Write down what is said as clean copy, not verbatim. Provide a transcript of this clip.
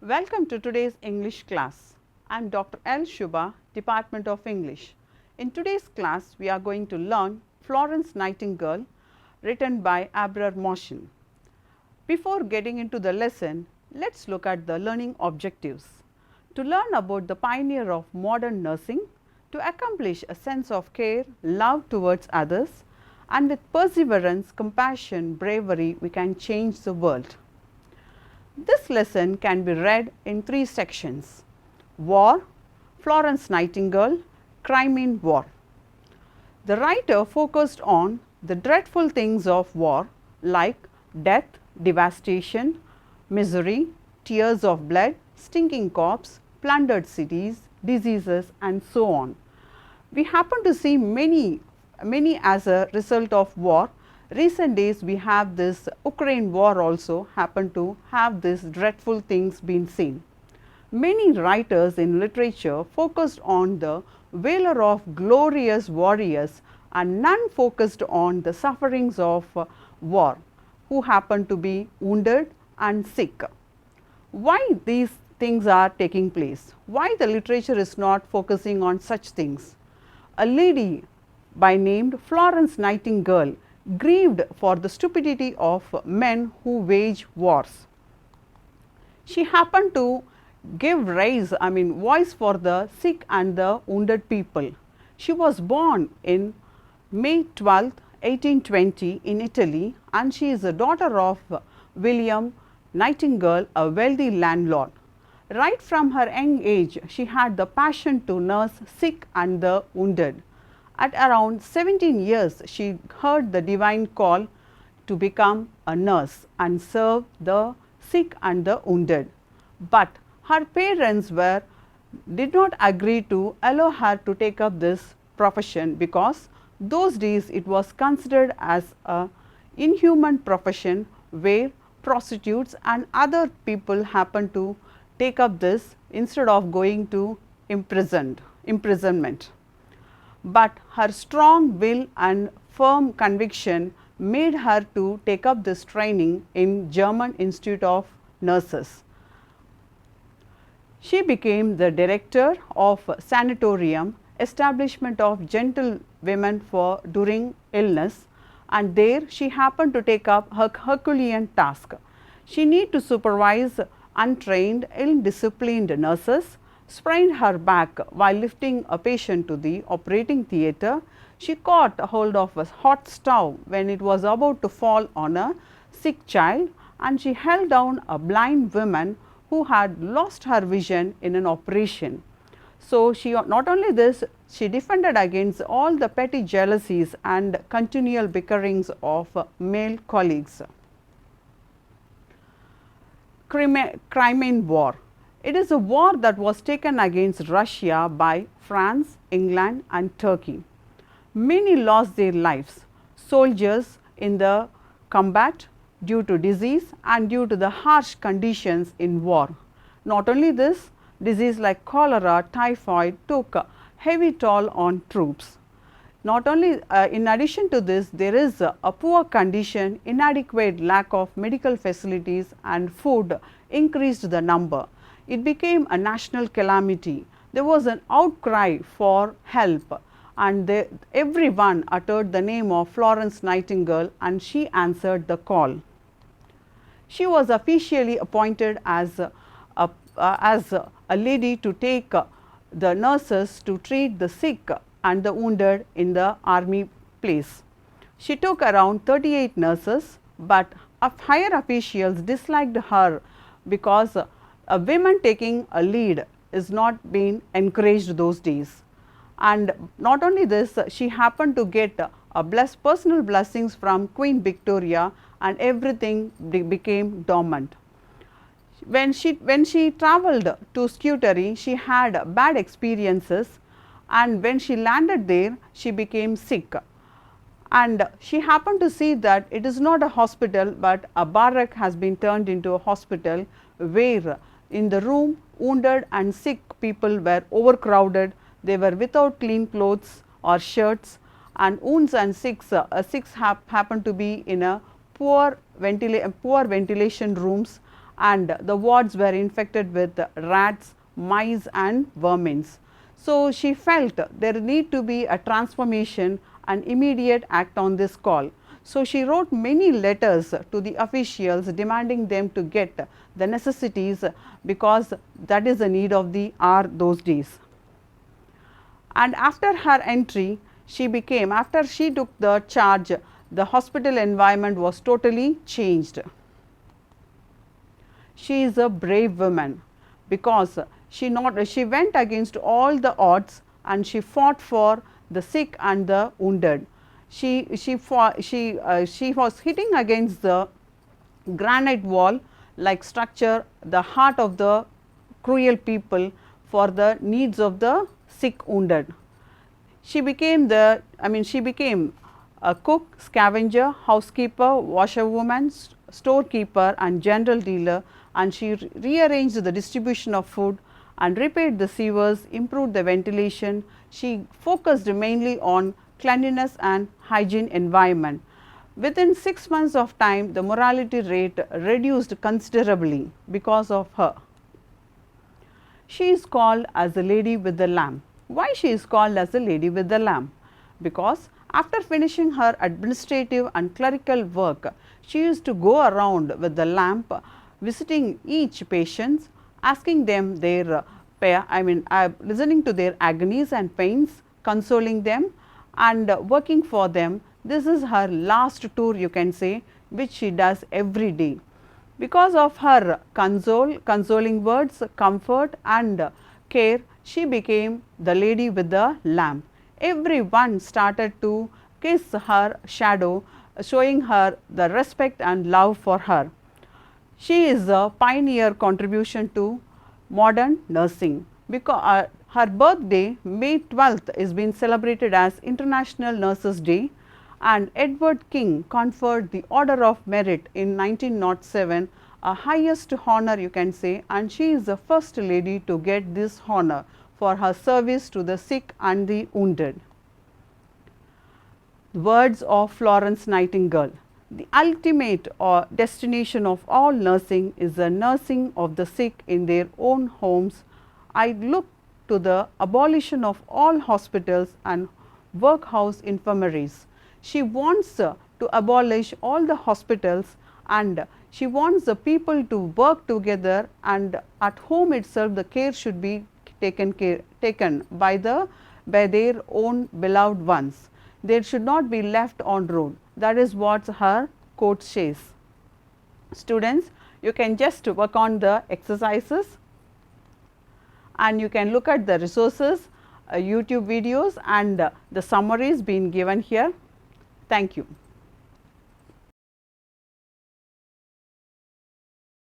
Welcome to today's English class. I am Dr. L. Suba, Department of English. In today's class, we are going to learn Florence Nightingale, written by Abrar Moshin. Before getting into the lesson, let us look at the learning objectives. To learn about the pioneer of modern nursing, to accomplish a sense of care, love towards others, and with perseverance, compassion, bravery, we can change the world. This lesson can be read in 3 sections: War, Florence Nightingale, Crimean War. The writer focused on the dreadful things of war like death, devastation, misery, tears of blood, stinking corpse, plundered cities, diseases, and so on. We happen to see many as a result of war. Recent days we have this Ukraine war also happen to have these dreadful things been seen. Many writers in literature focused on the valor of glorious warriors and none focused on the sufferings of war, who happen to be wounded and sick. Why these things are taking place? Why the literature is not focusing on such things? A lady by named Florence Nightingale grieved for the stupidity of men who wage wars. She happened to give voice for the sick and the wounded people. She was born in May 12, 1820 in Italy, and she is a daughter of William Nightingale, a wealthy landlord. Right from her young age, she had the passion to nurse sick and the wounded. At around 17 years, she heard the divine call to become a nurse and serve the sick and the wounded. But her parents did not agree to allow her to take up this profession, because those days it was considered as a inhuman profession where prostitutes and other people happened to take up this instead of going to imprisonment. But her strong will and firm conviction made her to take up this training in German Institute of Nurses. She became the director of sanatorium, establishment of gentle women for during illness, and there she happened to take up her Herculean task. She need to supervise untrained, ill-disciplined nurses, sprained her back while lifting a patient to the operating theatre. She caught hold of a hot stove when it was about to fall on a sick child, and she held down a blind woman who had lost her vision in an operation. So, she not only this, she defended against all the petty jealousies and continual bickerings of male colleagues. Crimean War. It is a war that was taken against Russia by France, England, and Turkey. Many lost their lives, soldiers in the combat due to disease and due to the harsh conditions in war. Not only this, disease like cholera, typhoid took a heavy toll on troops. Not only in addition to this, there is a poor condition, inadequate lack of medical facilities, and food increased the number. It became a national calamity. There was an outcry for help, and everyone uttered the name of Florence Nightingale, and she answered the call. She was officially appointed as a lady to take the nurses to treat the sick and the wounded in the army place. She took around 38 nurses, but higher officials disliked her because a woman taking a lead is not being encouraged those days. And not only this, she happened to get personal blessings from Queen Victoria, and everything became dormant. When she travelled to Scutari, she had bad experiences, and when she landed there, she became sick. And she happened to see that it is not a hospital, but a barrack has been turned into a hospital, where in the room wounded and sick people were overcrowded. They were without clean clothes or shirts, and wounds and sicks happened to be in a poor ventilation rooms, and the wards were infected with rats, mice and vermins. So, she felt there need to be a transformation and immediate act on this call. So, she wrote many letters to the officials demanding them to get the necessities, because that is the need of the hour those days. And after her entry, after she took the charge, the hospital environment was totally changed. She is a brave woman, because she went against all the odds and she fought for the sick and the wounded. She was hitting against the granite wall like structure, the heart of the cruel people, for the needs of the sick, wounded. She became a cook, scavenger, housekeeper, washerwoman, storekeeper and general dealer, and she rearranged the distribution of food and repaired the sewers, improved the ventilation. She focused mainly on cleanliness and hygiene environment. Within 6 months of time, the mortality rate reduced considerably because of her. She is called as the lady with the lamp. Why she is called as the lady with the lamp? Because after finishing her administrative and clerical work, she used to go around with the lamp, visiting each patient, asking them their listening to their agonies and pains, consoling them and working for them. This is her last tour, you can say, which she does every day. Because of her consoling words, comfort and care, she became the lady with the lamp. Everyone started to kiss her shadow, showing her the respect and love for her. She is a pioneer contribution to modern nursing, because her birthday, May 12th, is being celebrated as International Nurses Day, and Edward King conferred the Order of Merit in 1907, a highest honor, you can say, and she is the first lady to get this honor for her service to the sick and the wounded. Words of Florence Nightingale. The ultimate destination of all nursing is the nursing of the sick in their own homes. I look to the abolition of all hospitals and workhouse infirmaries. She wants to abolish all the hospitals, and she wants the people to work together, and at home itself the care should be taken by their own beloved ones. They should not be left on road. That is what her quote says. Students, you can just work on the exercises and you can look at the resources, YouTube videos and the summaries being given here. Thank you.